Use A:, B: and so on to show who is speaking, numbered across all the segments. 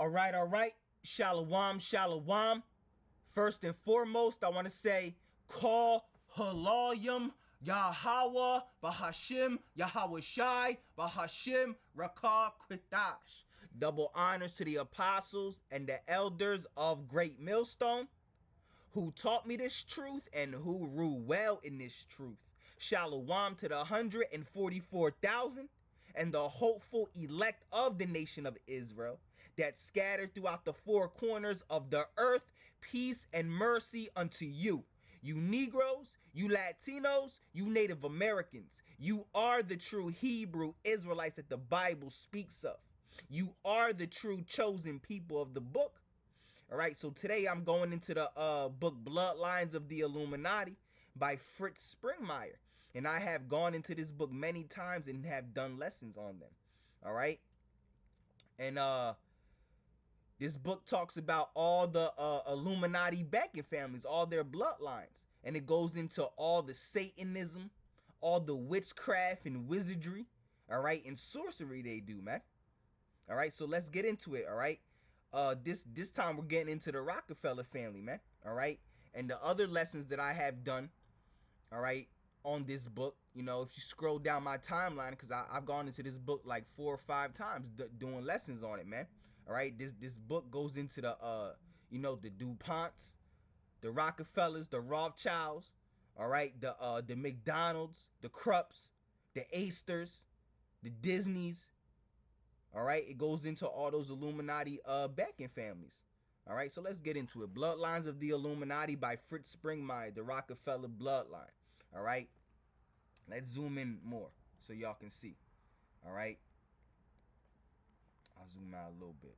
A: All right. Shalom, shalom. First and foremost, I want to say, call Halayim Yahweh Bahashim Yahweh Shai Bahashim Rakah Kwitash. Double honors to the apostles and the elders of Great Millstone who taught me this truth and who rule well in this truth. Shalom to the 144,000 and the hopeful elect of the nation of Israel that scattered throughout the four corners of the earth. Peace and mercy unto you. You Negroes, you Latinos, you Native Americans. You are the true Hebrew Israelites that the Bible speaks of. You are the true chosen people of the book. All right, so today I'm going into the book Bloodlines of the Illuminati by Fritz Spingmeier. And I have gone into this book many times and have done lessons on them. All right. And this book talks about all the Illuminati banking families, all their bloodlines. And it goes into all the Satanism, all the witchcraft and wizardry, all right, and sorcery they do, man. All right, so let's get into it, all right. This time we're getting into the Rockefeller family, man. All right. And the other lessons that I have done, all right, on this book, you know, if you scroll down my timeline, because I've gone into this book like 4 or 5 times doing lessons on it, man. All right. This book goes into the, you know, the DuPonts, the Rockefellers, the Rothschilds, all right, the McDonald's, the Krupps, the Asters, the Disneys. All right, it goes into all those Illuminati banking families. All right, so let's get into it. Bloodlines of the Illuminati by Fritz Spingmeier, the Rockefeller bloodline. All right, let's zoom in more so y'all can see. All right, I'll zoom out a little bit.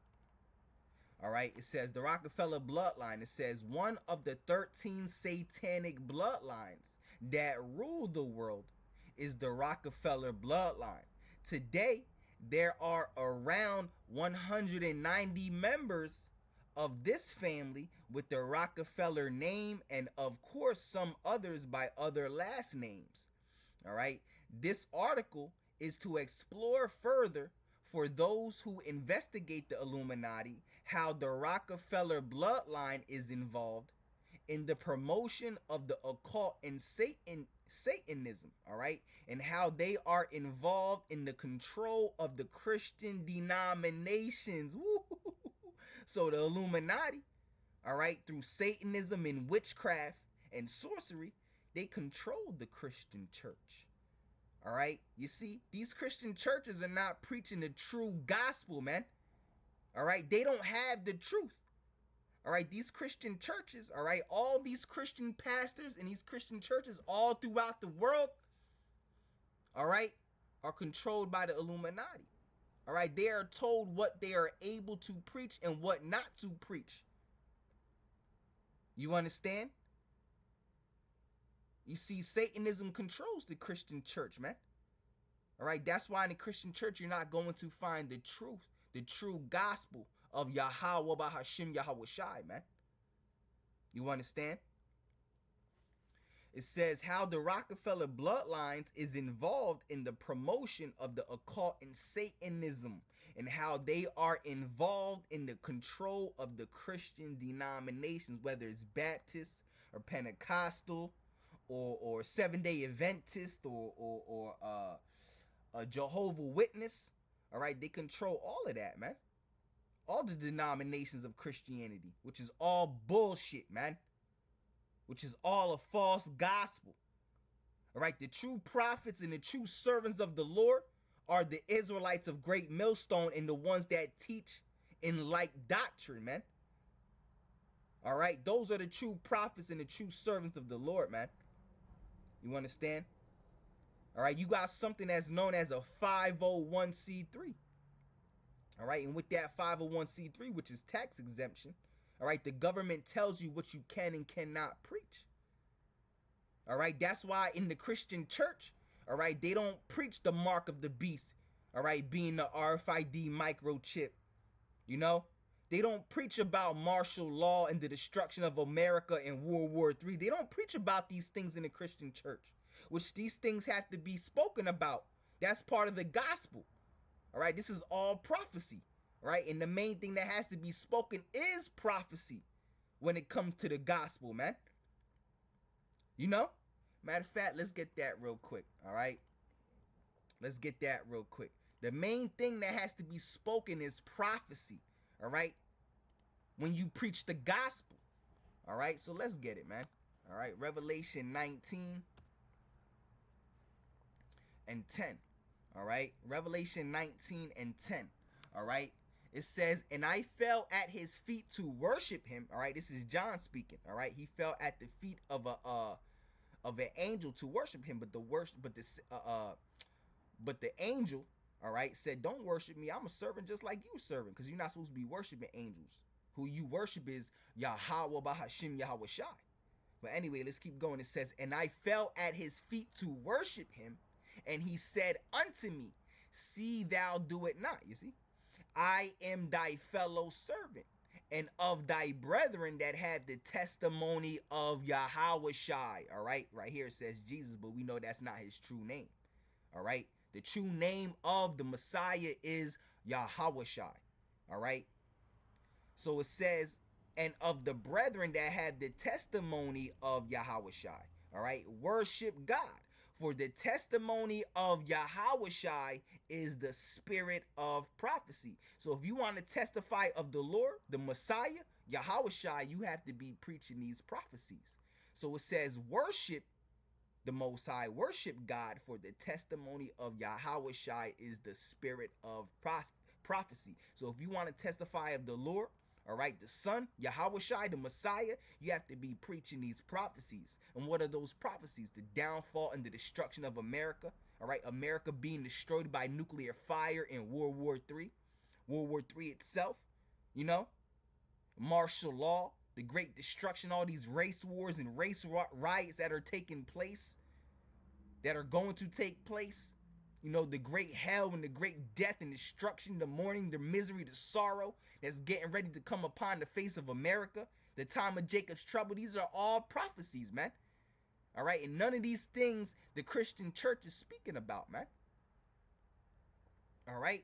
A: All right, it says the Rockefeller bloodline. It says one of the 13 satanic bloodlines that rule the world is the Rockefeller bloodline. Today, there are around 190 members of this family with the Rockefeller name, and of course some others by other last names. All right, this article is to explore further for those who investigate the Illuminati how the Rockefeller bloodline is involved in the promotion of the occult and Satanism, all right, and how they are involved in the control of the Christian denominations. Woo! So the Illuminati, all right, through Satanism and witchcraft and sorcery, they control the Christian church. All right, you see, these Christian churches are not preaching the true gospel, man. All right, they don't have the truth. All right, these Christian churches, all right, all these Christian pastors and these Christian churches all throughout the world, all right, are controlled by the Illuminati. All right, they are told what they are able to preach and what not to preach. You understand? You see, Satanism controls the Christian church, man. All right, that's why in the Christian church, you're not going to find the truth, the true gospel of Yahweh Bahashim Yahweh Shai, man. You understand? It says how the Rockefeller bloodlines is involved in the promotion of the occult and Satanism, and how they are involved in the control of the Christian denominations, whether it's Baptist or Pentecostal or Seventh-day Adventist or a Jehovah Witness. All right, they control all of that, man. All the denominations of Christianity, which is all bullshit, man. Which is all a false gospel. All right, the true prophets and the true servants of the Lord are the Israelites of Great Millstone and the ones that teach in like doctrine, man. All right, those are the true prophets and the true servants of the Lord, man. You understand? All right, you got something that's known as a 501c3. All right, and with that 501c3, which is tax exemption, all right, the government tells you what you can and cannot preach. All right, that's why in the Christian church, all right, they don't preach the mark of the beast, all right, being the RFID microchip. You know, they don't preach about martial law and the destruction of America in World War III. They don't preach about these things in the Christian church, which these things have to be spoken about. That's part of the gospel. All right, this is all prophecy. right? And the main thing that has to be spoken is prophecy when it comes to the gospel, man. You know? Matter of fact, let's get that real quick, all right? Let's get that real quick. The main thing that has to be spoken is prophecy, all right? When you preach the gospel, all right? So let's get it, man. All right, Revelation 19 and 10, all right? Revelation 19 and 10, all right? It says, and I fell at his feet to worship him, all right? This is John speaking, all right? He fell at the feet of an angel to worship him, but the angel, all right, said, don't worship me. I'm a servant just like you servant, because you're not supposed to be worshiping angels. Who you worship is Yahweh Bahashim Yahweh Shai. But anyway, let's keep going. It says, and I fell at his feet to worship him, and he said unto me, see thou do it not. You see, I am thy fellow servant, and of thy brethren that have the testimony of Yahweh Shai. All right, right here it says Jesus, but we know that's not his true name. All right, the true name of the Messiah is Yahweh Shai. All right, so it says, and of the brethren that have the testimony of Yahweh Shai. All right, worship God. For the testimony of Yahweh Shai is the spirit of prophecy. So if you want to testify of the Lord, the Messiah, Yahweh Shai, you have to be preaching these prophecies. So it says, worship the Most High, worship God, for the testimony of Yahweh Shai is the spirit of prophecy. So if you want to testify of the Lord, all right, the Son, Yahweh Shai, the Messiah, you have to be preaching these prophecies. And what are those prophecies? The downfall and the destruction of America, all right, America being destroyed by nuclear fire in World War III, World War III itself, you know, martial law, the great destruction, all these race wars and race riots that are taking place, that are going to take place. You know, the great hell and the great death and destruction, the mourning, the misery, the sorrow that's getting ready to come upon the face of America, the time of Jacob's trouble. These are all prophecies, man. All right, and none of these things the Christian church is speaking about, man. All right,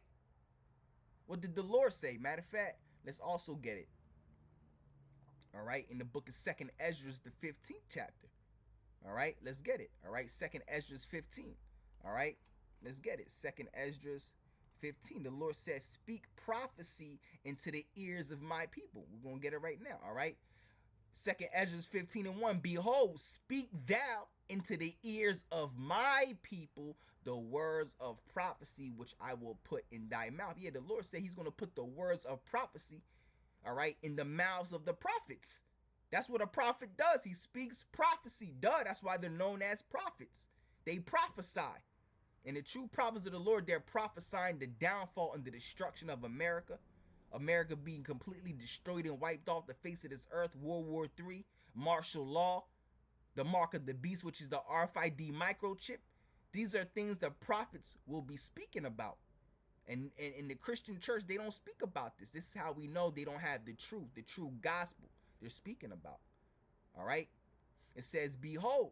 A: what did the Lord say? Matter of fact, let's also get it. All right, in the book of 2nd Ezra, the 15th chapter. All right, let's get it. All right, 2nd Ezra 15. All right. Let's get it. 2nd Esdras 15. The Lord says, speak prophecy into the ears of my people. We're going to get it right now. All right. 2nd Esdras 15 and 1. Behold, speak thou into the ears of my people the words of prophecy, which I will put in thy mouth. Yeah, the Lord said he's going to put the words of prophecy, all right, in the mouths of the prophets. That's what a prophet does. He speaks prophecy. Duh. That's why they're known as prophets. They prophesy. And the true prophets of the Lord, they're prophesying the downfall and the destruction of America. America being completely destroyed and wiped off the face of this earth. World War III, martial law, the mark of the beast, which is the RFID microchip. These are things the prophets will be speaking about. And in the Christian church, they don't speak about this. This is how we know they don't have the true gospel they're speaking about. All right. It says, behold,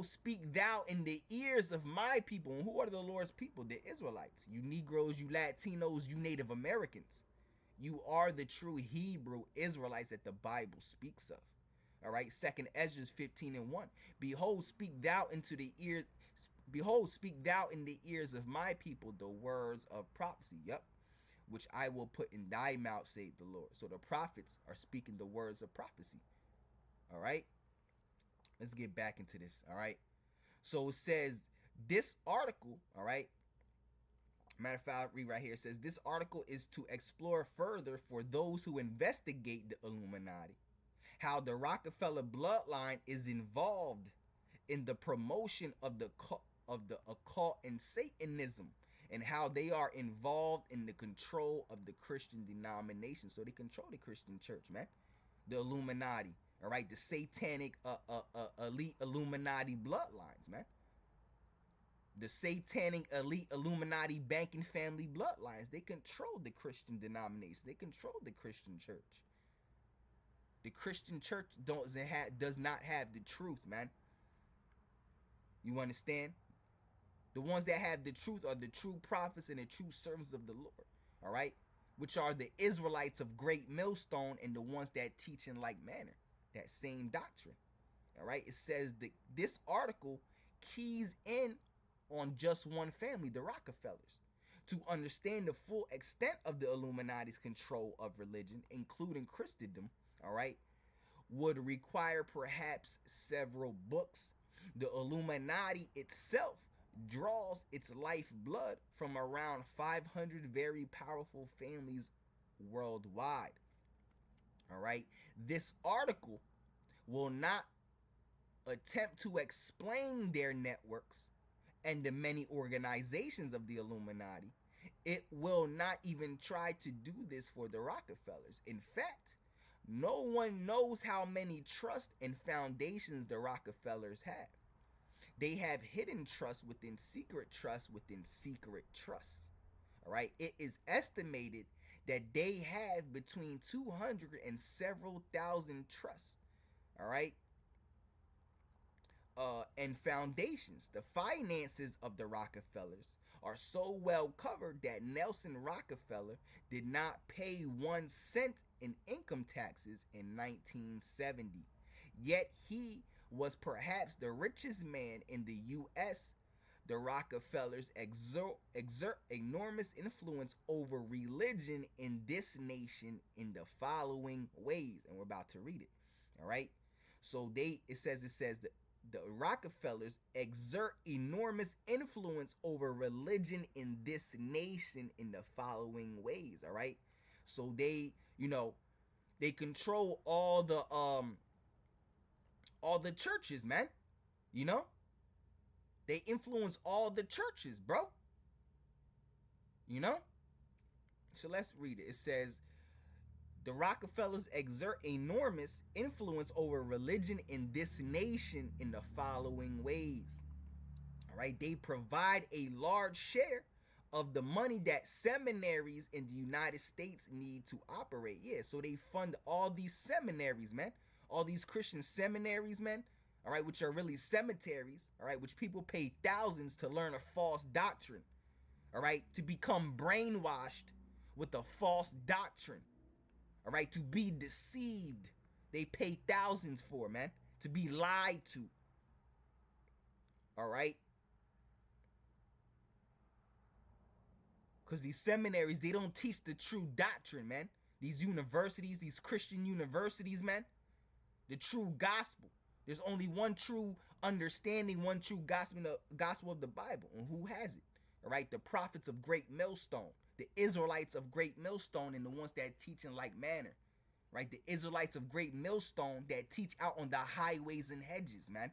A: speak thou in the ears of my people. And who are the Lord's people? The Israelites. You Negroes, you Latinos, you Native Americans. You are the true Hebrew Israelites that the Bible speaks of. All right. 2nd Ezra 15 and 1. Behold, speak thou in the ears of my people the words of prophecy. Yep. Which I will put in thy mouth, saith the Lord. So the prophets are speaking the words of prophecy. All right. Let's get back into this, all right? So it says this article, all right? Matter of fact, I'll read right here. It says this article is to explore further for those who investigate the Illuminati, how the Rockefeller bloodline is involved in the promotion of the occult and Satanism, and how they are involved in the control of the Christian denomination. So they control the Christian church, man. The Illuminati. All right, the satanic elite Illuminati bloodlines, man. The satanic elite Illuminati banking family bloodlines. They control the Christian denomination. They control the Christian church. The Christian church does not have the truth, man. You understand? The ones that have the truth are the true prophets and the true servants of the Lord. All right. which are the Israelites of Great Millstone and the ones that teach in like manner, that same doctrine. All right, it says that this article keys in on just one family, the Rockefellers. To understand the full extent of the Illuminati's control of religion, including Christendom, all right, would require perhaps several books. The Illuminati itself draws its lifeblood from around 500 very powerful families worldwide. All right, this article will not attempt to explain their networks and the many organizations of the Illuminati. It will not even try to do this for the Rockefellers. In fact, no one knows how many trusts and foundations the Rockefellers have. They have hidden trusts within secret trusts within secret trusts. All right. It is estimated that they have between 200 and several thousand trusts. All right. And foundations. The finances of the Rockefellers are so well covered that Nelson Rockefeller did not pay 1 cent in income taxes in 1970. Yet he was perhaps the richest man in the U.S. The Rockefellers exert enormous influence over religion in this nation in the following ways, and we're about to read it. All right. So it says that the Rockefellers exert enormous influence over religion in this nation in the following ways. All right. So they control all the churches, man. They influence all the churches, bro. So let's read it. It says the Rockefellers exert enormous influence over religion in this nation in the following ways. All right. They provide a large share of the money that seminaries in the United States need to operate. Yeah. So they fund all these seminaries, man. All these Christian seminaries, man. All right. Which are really cemeteries. All right. Which people pay thousands to learn a false doctrine. All right. To become brainwashed with a false doctrine. All right, to be deceived. They pay thousands for, man, to be lied to. All right. Because these seminaries, they don't teach the true doctrine, man. These universities, these Christian universities, man, the true gospel. There's only one true understanding, one true gospel of the Bible. And who has it? All right, the prophets of Great Millstone. The Israelites of Great Millstone and the ones that teach in like manner, right? The Israelites of Great Millstone that teach out on the highways and hedges, man.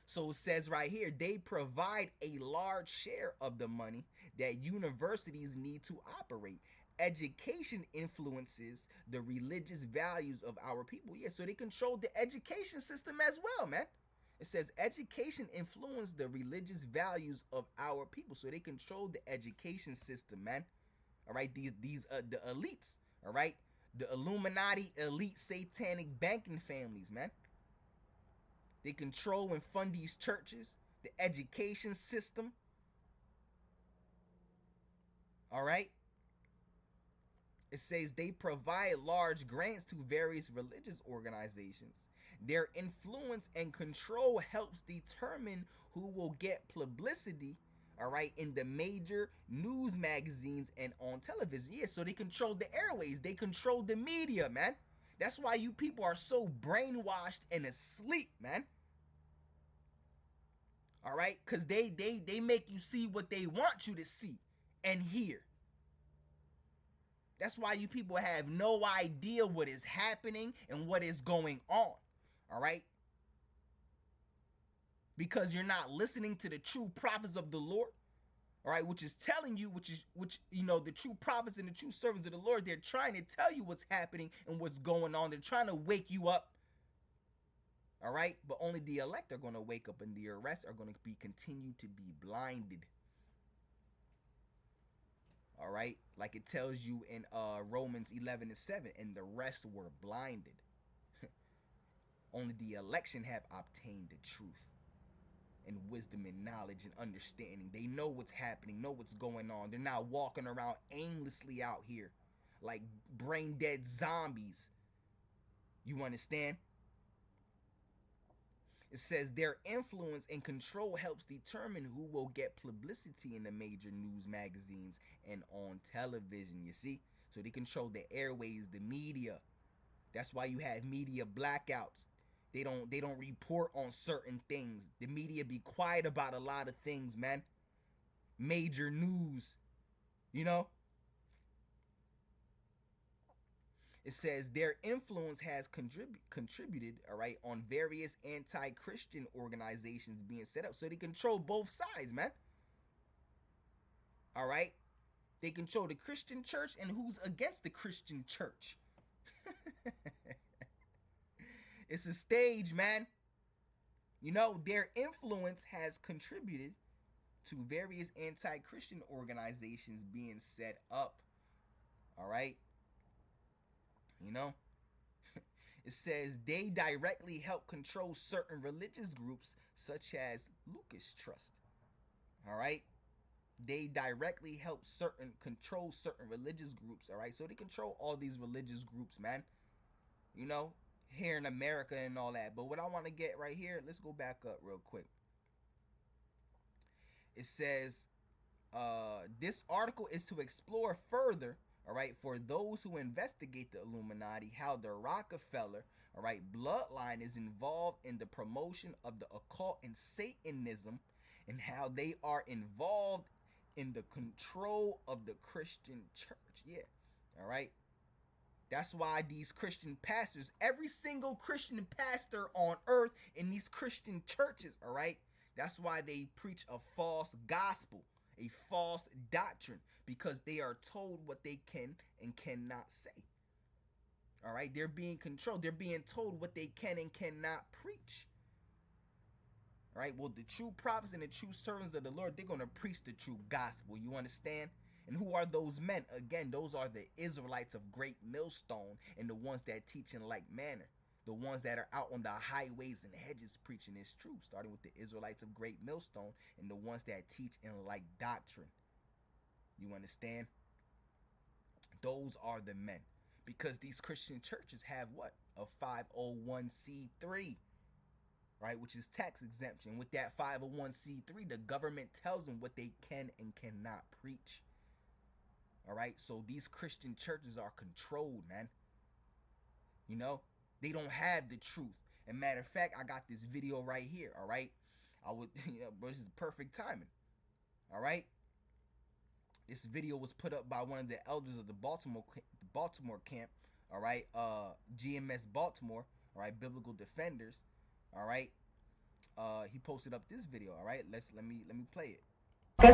A: So it says right here, they provide a large share of the money that universities need to operate. Education influences the religious values of our people. Yeah, so they control the education system as well, man. It says education influences the religious values of our people. So they control the education system, man. All right, the elites, all right? The Illuminati elite satanic banking families, man. They control and fund these churches, the education system. All right? It says they provide large grants to various religious organizations. Their influence and control helps determine who will get publicity, all right, in the major news magazines and on television. Yeah, so they control the airways. They control the media, man. That's why you people are so brainwashed and asleep, man. All right, because they make you see what they want you to see and hear. That's why you people have no idea what is happening and what is going on. All right? Because you're not listening to the true prophets of the Lord. All right, which is telling you, the true prophets and the true servants of the Lord, they're trying to tell you what's happening and what's going on. They're trying to wake you up. All right, but only the elect are going to wake up, and the rest are going to be continued to be blinded. All right, like it tells you in Romans 11:7, and the rest were blinded. Only the election have obtained the truth. and wisdom and knowledge and understanding. They know what's happening, know what's going on. They're not walking around aimlessly out here like brain dead zombies. You understand? It says their influence and control helps determine who will get publicity in the major news magazines and on television, you see? So they control the airways, the media. That's why you have media blackouts. They don't report on certain things. The media be quiet about a lot of things, man. Major news, you know? It says their influence has contributed, all right, on various anti-Christian organizations being set up. So they control both sides, man. All right? They control the Christian church and who's against the Christian church. It's a stage, man. You know, their influence has contributed to various anti-Christian organizations being set up. All right? You know, it says they directly help control certain religious groups such as Lucas Trust. All right. They directly help control certain religious groups. All right. So they control all these religious groups, man. You know, here in America and all that. But what I want to get right here, let's go back up real quick. It says this article is to explore further, all right, for those who investigate the Illuminati, how the Rockefeller, all right, bloodline is involved in the promotion of the occult and Satanism, and how they are involved in the control of the Christian church. Yeah, all right. That's why these Christian pastors, every single Christian pastor on earth in these Christian churches, all right, that's why they preach a false gospel, a false doctrine, because they are told what they can and cannot say. All right, they're being controlled. They're being told what they can and cannot preach. All right, well, the true prophets and the true servants of the Lord, they're going to preach the true gospel. You understand? And who are those men? Again, those are the Israelites of Great Millstone and the ones that teach in like manner. The ones that are out on the highways and hedges preaching this truth, starting with the Israelites of Great Millstone and the ones that teach in like doctrine. You understand? Those are the men. Because these Christian churches have what? A 501c3, right? Which is tax exemption. With that 501c3, the government tells them what they can and cannot preach. All right? So these Christian churches are controlled, man. You know? They don't have the truth. And matter of fact, I got this video right here, all right? I would, bro, this is perfect timing. All right? This video was put up by one of the elders of the Baltimore camp, all right? GMS Baltimore, all right? Biblical Defenders, all right? He posted up this video, all right? Let me play it.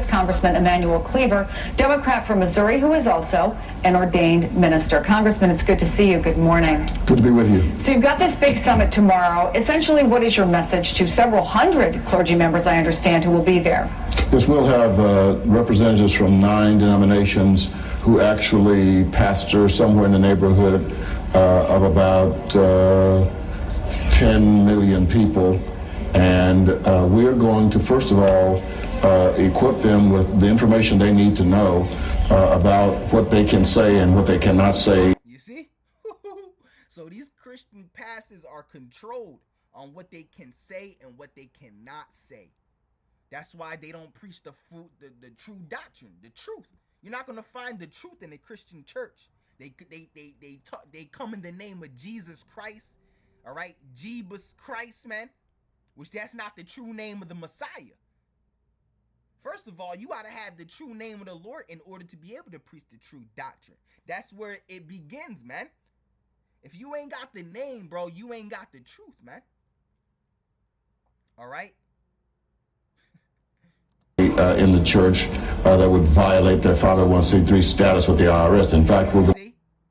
B: Congressman Emanuel Cleaver, Democrat from Missouri, who is also an ordained minister. Congressman, it's good to see you. Good morning.
C: Good to be with you.
B: So you've got this big summit tomorrow. Essentially, what is your message to several hundred clergy members, I understand, who will be there?
C: Yes, we'll have representatives from 9 denominations who actually pastor somewhere in the neighborhood of about 10 million people. And we're going to, first of all, equip them with the information they need to know about what they can say and what they cannot say.
A: You see? So these Christian pastors are controlled on what they can say and what they cannot say. That's why they don't preach the true doctrine, the truth. You're not going to find the truth in a Christian church. They come in the name of Jesus Christ, all right? Jeebus Christ, man, which that's not the true name of the Messiah. First of all, you got to have the true name of the Lord in order to be able to preach the true doctrine. That's where it begins, man. If you ain't got the name, bro, you ain't got the truth, man. All right?
C: In the church that would violate their 501c3 status with the IRS. In fact,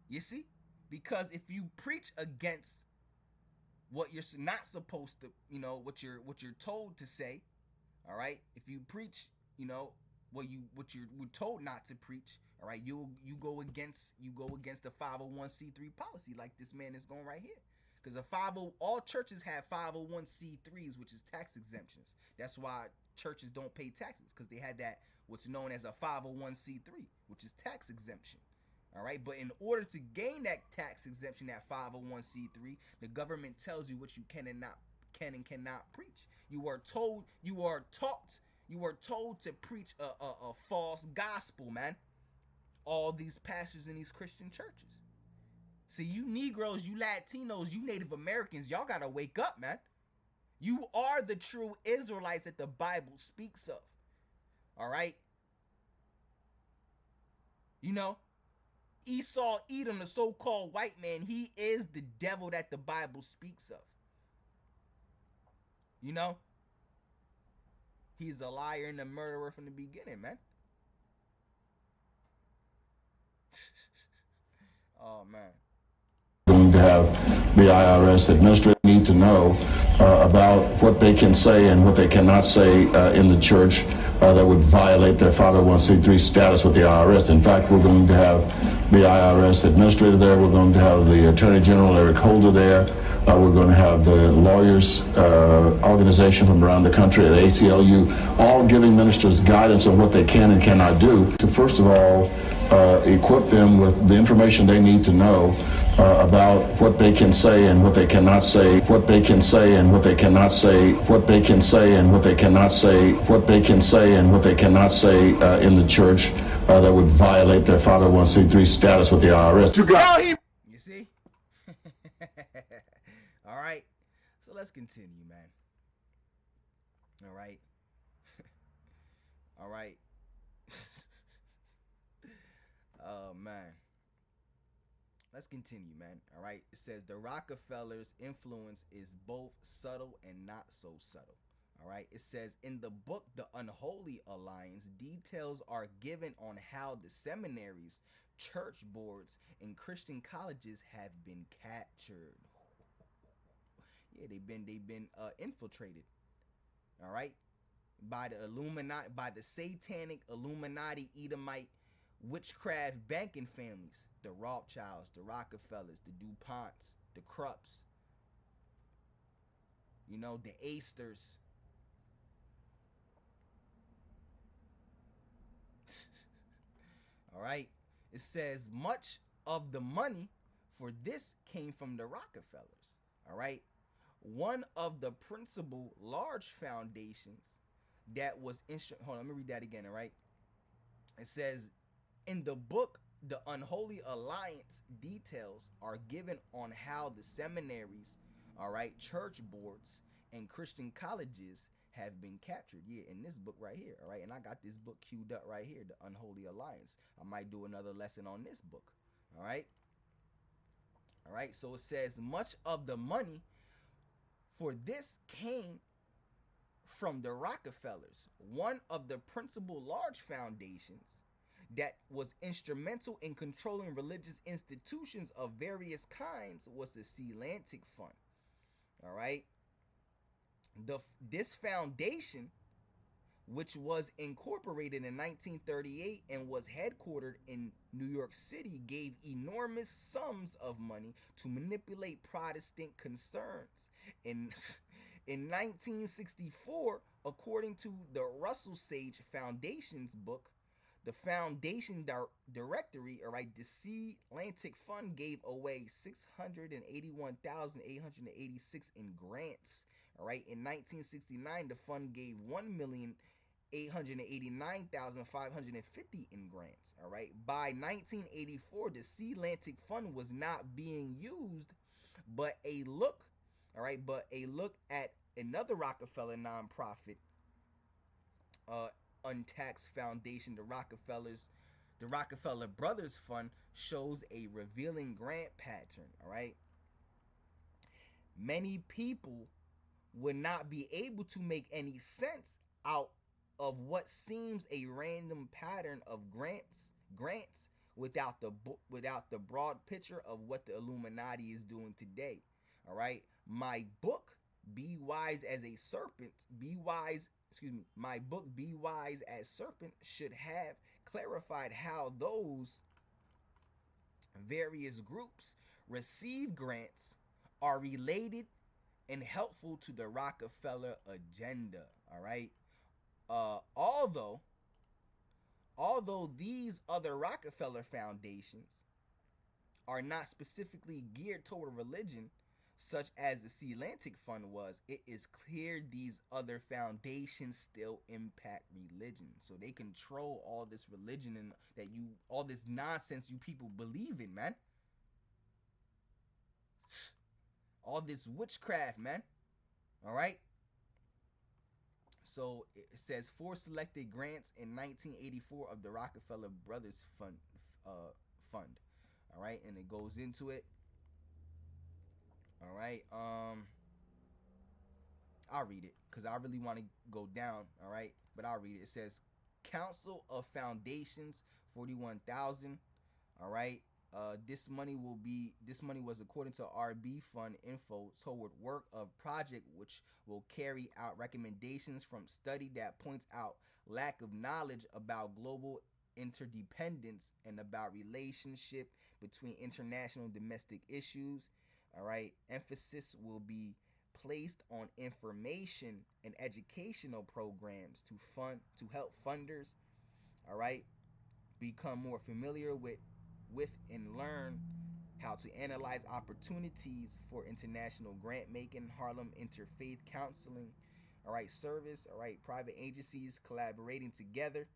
A: you see? Because if you preach against what you're not supposed to, what you're told to say, all right? If you preach, what you're told not to preach, all right? You go against the 501c3 policy like this man is going right here. Because all churches have 501c3s, which is tax exemptions. That's why churches don't pay taxes, because they had that what's known as a 501c3, which is tax exemption. All right, but in order to gain that tax exemption, that 501c3, the government tells you what you can and cannot preach. You are taught to preach a false gospel, man. All these pastors in these Christian churches. See, you Negroes, you Latinos, you Native Americans, y'all gotta wake up, man. You are the true Israelites that the Bible speaks of. All right? You know, Esau, Edom, the so-called white man, he is the devil that the Bible speaks of. You know? He's a liar and a murderer from the beginning, man. Oh, man.
C: Going to have the IRS administrators need to know about what they can say and what they cannot say in the church that would violate their 501c3 status with the IRS. In fact, we're going to have the IRS administrator there. We're going to have the Attorney General, Eric Holder, there. We're going to have the lawyers organization from around the country at ACLU, all giving ministers guidance on what they can and cannot do to, first of all, equip them with the information they need to know about what they can say and what they cannot say, what they can say and what they cannot say, what they can say and what they cannot say, what they can say and what they cannot say in the church that would violate their 501c3 status with the IRS.
A: You see? All right. So let's continue, man. All right. All right. Oh, man. Let's continue, man. All right. It says the Rockefellers' influence is both subtle and not so subtle. All right. It says in the book, The Unholy Alliance, details are given on how the seminaries, church boards, and Christian colleges have been captured. Yeah, they've been infiltrated. All right. By the Illuminati, by the satanic Illuminati Edomite witchcraft banking families, the Rothschilds, the Rockefellers, the DuPonts, the Krupps, you know, the Asters. All right. It says much of the money for this came from the Rockefellers. All right. One of the principal large foundations that was hold on, let me read that again. All right. It says in the book, The Unholy Alliance, details are given on how the seminaries, all right, church boards, and Christian colleges have been captured. Yeah, in this book right here, all right? And I got this book queued up right here, The Unholy Alliance. I might do another lesson on this book, all right? All right, so it says much of the money for this came from the Rockefellers, one of the principal large foundations that was instrumental in controlling religious institutions of various kinds was the Atlantic Fund. All right. This foundation, which was incorporated in 1938 and was headquartered in New York City, gave enormous sums of money to manipulate Protestant concerns. In 1964, according to the Russell Sage Foundation's book, the Foundation Directory, all right, the Atlantic Fund gave away $681,886 in grants. All right, in 1969, the fund gave $1,889,550 in grants. All right, by 1984, the Atlantic Fund was not being used, but a look at another Rockefeller nonprofit, untaxed foundation, the Rockefeller Brothers Fund, shows a revealing grant pattern. All right, many people would not be able to make any sense out of what seems a random pattern of grants without the broad picture of what the Illuminati is doing today. All right, my book, Be Wise as a Serpent, my book, Be Wise as Serpent, should have clarified how those various groups receive grants are related and helpful to the Rockefeller agenda. All right. Although these other Rockefeller foundations are not specifically geared toward religion, such as the Sea Atlantic Fund was, it is clear these other foundations still impact religion. So they control all this religion and all this nonsense you people believe in, man. All this witchcraft, man. All right. So it says 4 selected grants in 1984 of the Rockefeller Brothers Fund. All right, and it goes into it. All right, I'll read it because I really want to go down. All right, but I'll read it. It says Council of Foundations, 41,000. All right, this money was, according to RB Fund info, toward work of project which will carry out recommendations from study that points out lack of knowledge about global interdependence and about relationship between international and domestic issues. All right, emphasis will be placed on information and educational programs to help funders, all right, become more familiar with and learn how to analyze opportunities for international grant making, Harlem interfaith counseling, all right, service, all right, private agencies collaborating together.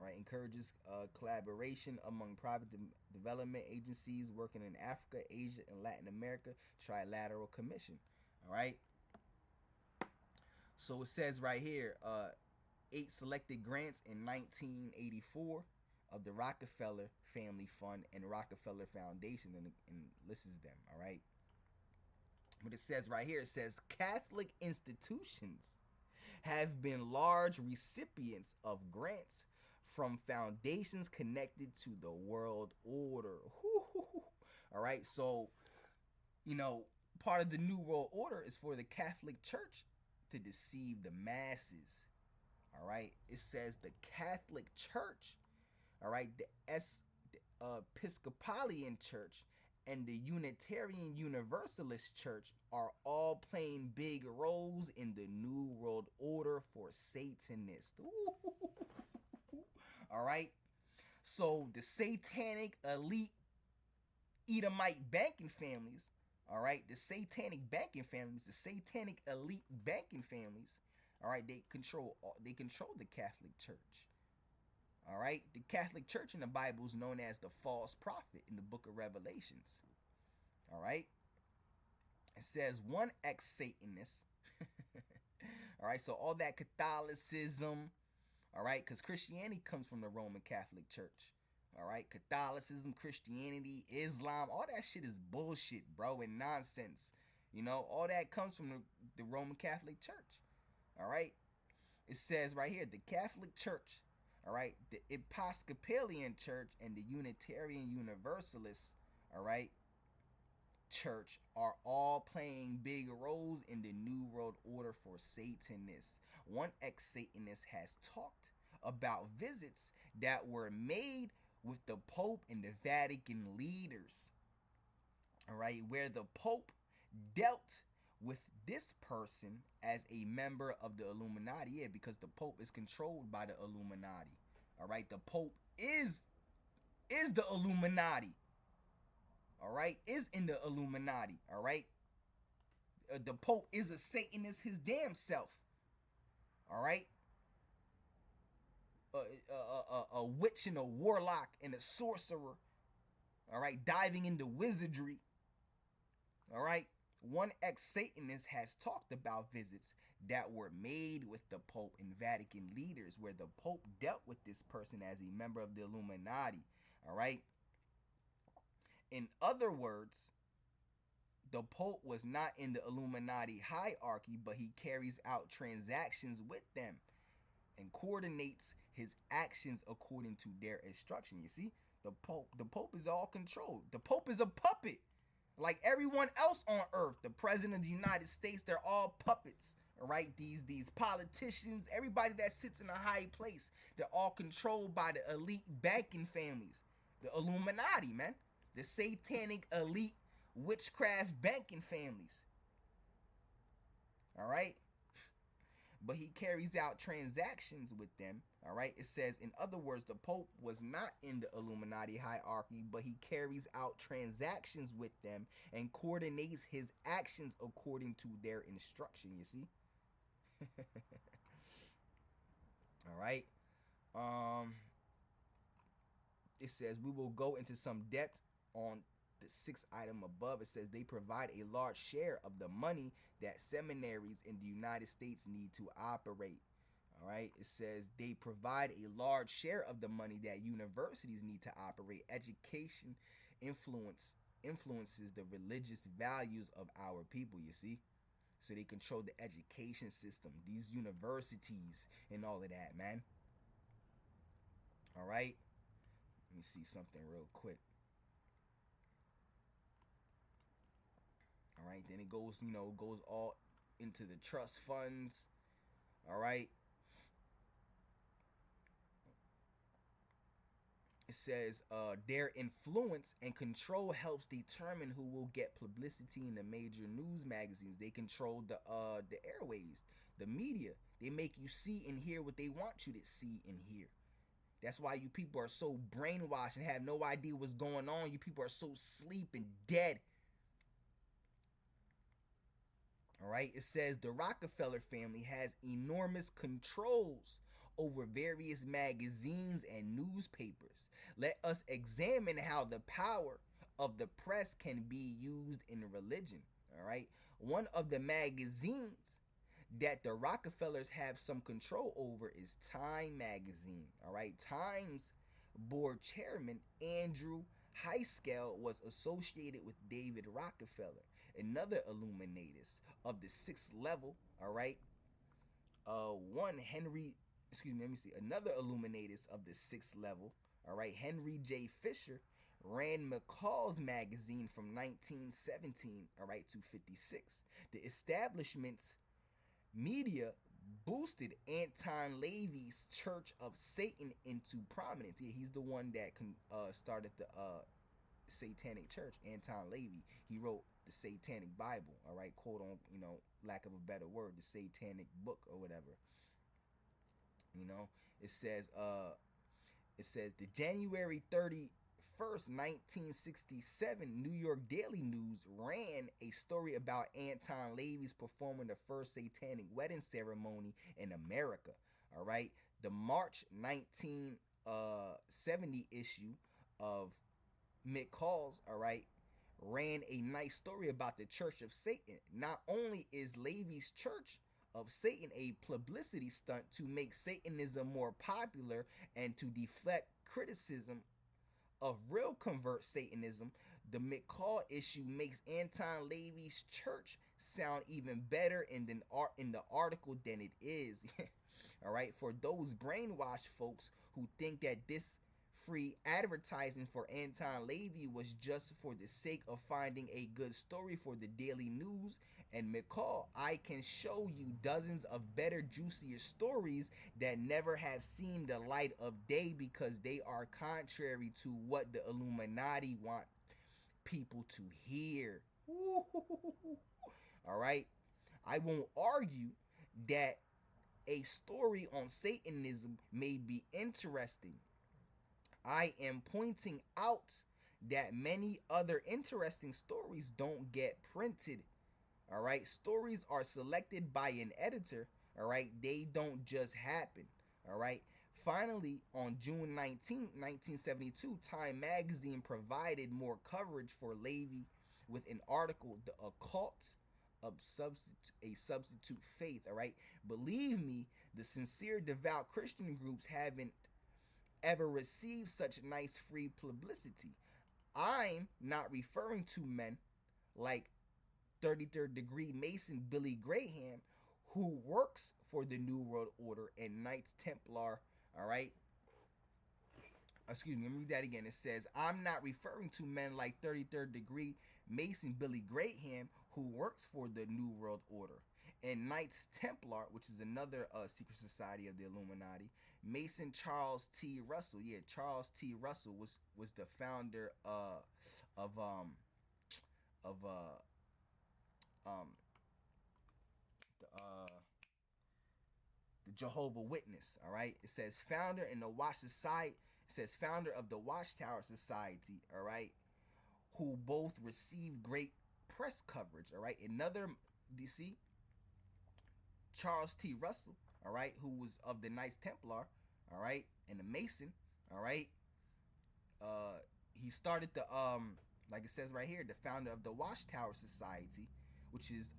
A: All right, encourages collaboration among private development agencies working in Africa, Asia, and Latin America. Trilateral Commission. All right. So it says right here, 8 selected grants in 1984 of the Rockefeller Family Fund and Rockefeller Foundation, and lists them. All right. But it says right here, it says Catholic institutions have been large recipients of grants from foundations connected to the world order. All right, so, part of the New World Order is for the Catholic Church to deceive the masses. All right, it says the Catholic Church, all right, the Episcopalian Church and the Unitarian Universalist Church are all playing big roles in the New World Order for Satanists. All right, so the satanic elite Edomite banking families, all right, the satanic banking families, the satanic elite banking families, all right, they control the Catholic Church. All right, the Catholic Church in the Bible is known as the false prophet in the book of Revelations. All right, it says one ex-Satanist. All right, so all that Catholicism, all right, because Christianity comes from the Roman Catholic Church. All right, Catholicism, Christianity, Islam, all that shit is bullshit, bro, and nonsense. All that comes from the Roman Catholic Church. All right, it says right here, the Catholic Church, all right, the Episcopalian Church and the Unitarian Universalist, all right, Church are all playing big roles in the New World Order for Satanists. One ex-Satanist has talked about visits that were made with the Pope and the Vatican leaders, all right, where the Pope dealt with this person as a member of the Illuminati. Yeah, because the Pope is controlled by the Illuminati. All right, the Pope is the Illuminati. All right, is in the Illuminati. All right, the Pope is a Satanist his damn self. All right, a witch and a warlock and a sorcerer. All right, diving into wizardry. All right, one ex-Satanist has talked about visits that were made with the Pope and Vatican leaders where the Pope dealt with this person as a member of the Illuminati. All right. In other words, the Pope was not in the Illuminati hierarchy, but he carries out transactions with them and coordinates his actions according to their instruction. You see, the Pope is all controlled. The Pope is a puppet. Like everyone else on earth, the President of the United States, they're all puppets. All right, these politicians, everybody that sits in a high place, they're all controlled by the elite banking families, the Illuminati, man. The satanic elite witchcraft banking families. All right. But he carries out transactions with them. All right. It says, in other words, the Pope was not in the Illuminati hierarchy, but he carries out transactions with them and coordinates his actions according to their instruction. You see? All right. It says, we will go into some depth on the sixth item above. It says they provide a large share of the money that seminaries in the United States need to operate. All right. It says they provide a large share of the money that universities need to operate. Education influences the religious values of our people, you see? So they control the education system, these universities and all of that, man. All right. Let me see something real quick. All right. Then it goes, goes all into the trust funds. All right. It says their influence and control helps determine who will get publicity in the major news magazines. They control the airwaves, the media. They make you see and hear what they want you to see and hear. That's why you people are so brainwashed and have no idea what's going on. You people are so asleep and dead. All right. It says the Rockefeller family has enormous controls over various magazines and newspapers. Let us examine how the power of the press can be used in religion. All right. One of the magazines that the Rockefellers have some control over is Time magazine. All right. Time's board chairman Andrew Heiskell was associated with David Rockefeller, another illuminatus of the sixth level. All right. Another illuminatus of the sixth level. All right. Henry J. Fisher ran McCall's magazine from 1917, all right, to 56. The establishment's media boosted Anton LaVey's Church of Satan into prominence. Yeah, he's the one that started the Satanic Church, Anton LaVey. He wrote the Satanic Bible, all right, quote on, lack of a better word, the Satanic book or whatever. It says the January 31st, 1967 New York Daily News ran a story about Anton LaVey's performing the first satanic wedding ceremony in America. All right. The March 1970 issue of McCall's, all right, ran a nice story about the Church of Satan. Not only is LaVey's Church of Satan a publicity stunt to make Satanism more popular and to deflect criticism of real convert Satanism, the McCall issue makes Anton LaVey's church sound even better in the article than it is. All right, for those brainwashed folks who think that this free advertising for Anton LaVey was just for the sake of finding a good story for the Daily News and McCall, I can show you dozens of better, juicier stories that never have seen the light of day because they are contrary to what the Illuminati want people to hear. All right, I won't argue that a story on Satanism may be interesting. I am pointing out that many other interesting stories don't get printed. All right. Stories are selected by an editor. All right. They don't just happen. All right. Finally, on June 19, 1972, Time magazine provided more coverage for LaVey with an article, The Occult of a Substitute Faith. All right. Believe me, the sincere, devout Christian groups haven't ever received such nice free publicity. I'm not referring to men like 33rd degree Mason Billy Graham, who works for the New World Order, and Knights Templar. All right. Excuse me, let me read that again. It says, I'm not referring to men like 33rd degree Mason Billy Graham, who works for the New World Order, and Knights Templar, which is another secret society of the Illuminati. Mason Charles T. Russell. Yeah, Charles T. Russell was the founder of the Jehovah Witness. All right, it says founder in the Watch Society. It says founder of the Watchtower Society. All right, who both received great press coverage. All right, another DC, Charles T. Russell. All right, who was of the Knights Templar. All right, and a Mason. All right, he started the like it says right here, the founder of the Watchtower Society, which is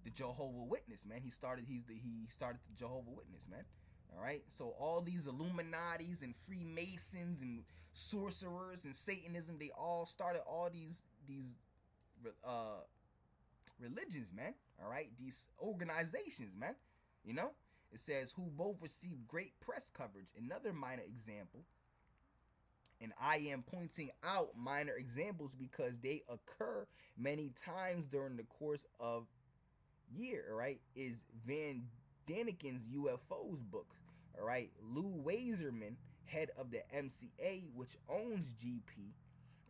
A: the Jehovah Witness, man. He started the Jehovah Witness, man. All right, so all these Illuminatis and Freemasons and sorcerers and Satanism, they all started all these religions, man. All right, these organizations, man. You know, it says who both received great press coverage. Another minor example, and I am pointing out minor examples because they occur many times during the course of year, all right, is Van Daniken's UFOs book. All right, Lou Wazerman, head of the MCA, which owns GP,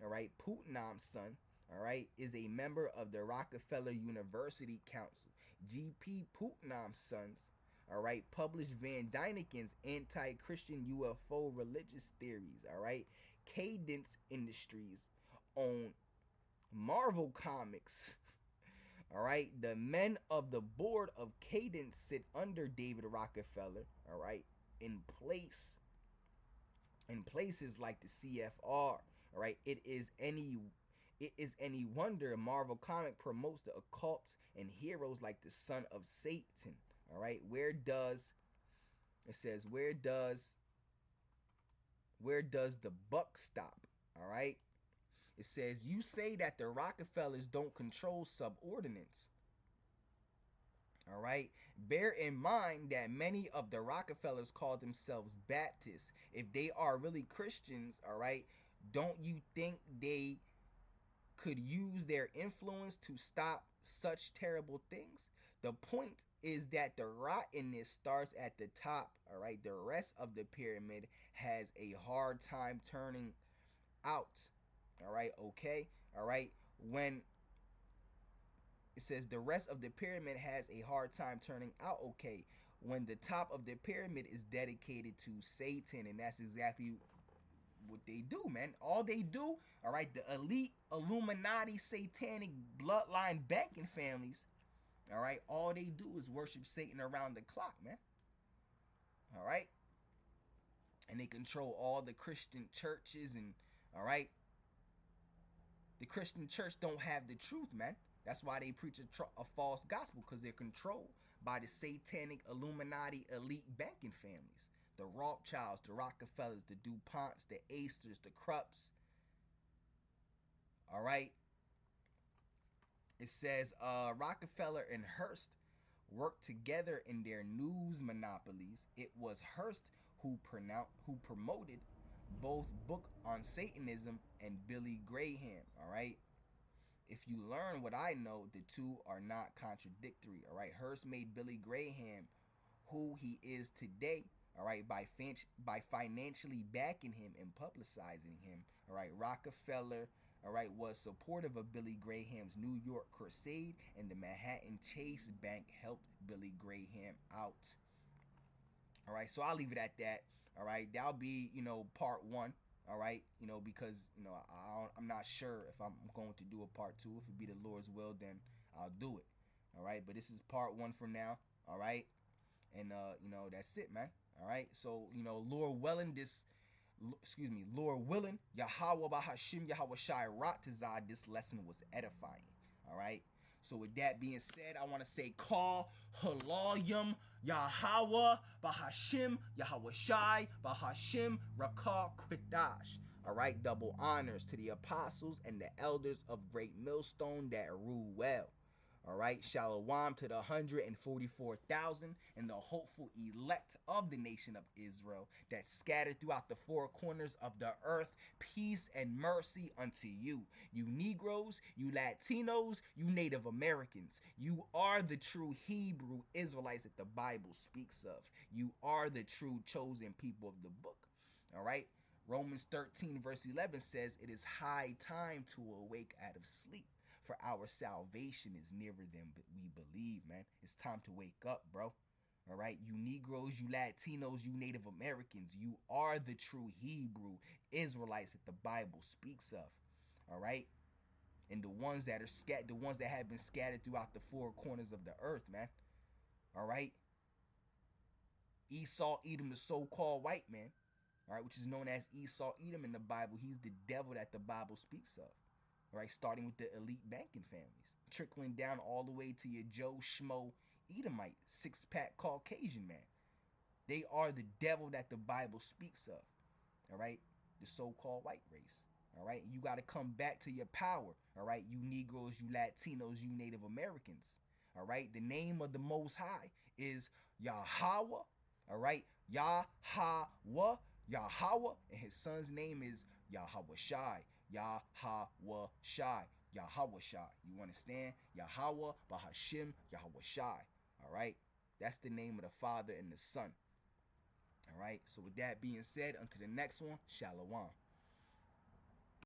A: all right, Putnam's son, all right, is a member of the Rockefeller University Council. GP Putnam's sons, all right, published Van Dyneken's anti-Christian UFO religious theories. All right, Cadence Industries own Marvel Comics. All right, the men of the board of Cadence sit under David Rockefeller. All right, in places like the CFR. All right, it is any wonder Marvel comic promotes the occult and heroes like the son of Satan. All right, where does the buck stop? All right, it says you say that the Rockefellers don't control subordinates. All right, bear in mind that many of the Rockefellers call themselves Baptists. If they are really Christians, all right, don't you think they could use their influence to stop such terrible things? The point is that the rottenness starts at the top. All right, the rest of the pyramid has a hard time turning out. All right, okay, all right, when it says the rest of the pyramid has a hard time turning out, okay, when the top of the pyramid is dedicated to Satan, and that's exactly what they do, man. All they do, all right, the elite Illuminati satanic bloodline banking families, all right, all they do is worship Satan around the clock, man. All right, and they control all the Christian churches, and all right, the Christian church don't have the truth, man. That's why they preach a false gospel, because they're controlled by the satanic Illuminati elite banking families. The Rothschilds, the Rockefellers, the DuPonts, the Astors, the Krupps. All right. It says Rockefeller and Hearst worked together in their news monopolies. It was Hearst who promoted both Book on Satanism and Billy Graham. All right. If you learn what I know, the two are not contradictory. All right. Hearst made Billy Graham who he is today. All right, by financially backing him and publicizing him. All right, Rockefeller, all right, was supportive of Billy Graham's New York crusade, and the Manhattan Chase Bank helped Billy Graham out. All right, so I'll leave it at that. All right, that'll be, part one. All right, because, I'm not sure if I'm going to do a part two. If it be the Lord's will, then I'll do it. All right, but this is part one for now. All right, and, that's it, man. All right, so, Lord willing, Yahweh Bahashim Yahweh Shai Ratazah, this lesson was edifying. All right, so with that being said, I want to say, call Halayim Yahweh Bahashim Yahweh Shai Bahashim Rakah Kwitash. All right, double honors to the apostles and the elders of Great Millstone that rule well. All right, shalom to the 144,000 and the hopeful elect of the nation of Israel that scattered throughout the four corners of the earth. Peace and mercy unto you. You Negroes, you Latinos, you Native Americans. You are the true Hebrew Israelites that the Bible speaks of. You are the true chosen people of the book. All right, Romans 13 verse 11 says, it is high time to awake out of sleep, for our salvation is nearer than we believe, man. It's time to wake up, bro. All right, you Negroes, you Latinos, you Native Americans, you are the true Hebrew Israelites that the Bible speaks of. All right, and the ones that are the ones that have been scattered throughout the four corners of the earth, man. All right, Esau, Edom, the so-called white man, all right, which is known as Esau, Edom in the Bible. He's the devil that the Bible speaks of. All right, starting with the elite banking families, trickling down all the way to your Joe Schmo Edomite, six-pack Caucasian man. They are the devil that the Bible speaks of. All right, the so-called white race. All right, you got to come back to your power. All right, you Negroes, you Latinos, you Native Americans. All right, the name of the Most High is Yahweh. All right, Yahweh, Yahweh, and his son's name is Yahweh Shai. Yahweh Shai. Yahweh Shai. You understand? Yahweh, Bahashim, Yahweh Shai. All right, that's the name of the Father and the Son. All right, so with that being said, unto the next one, Shalom.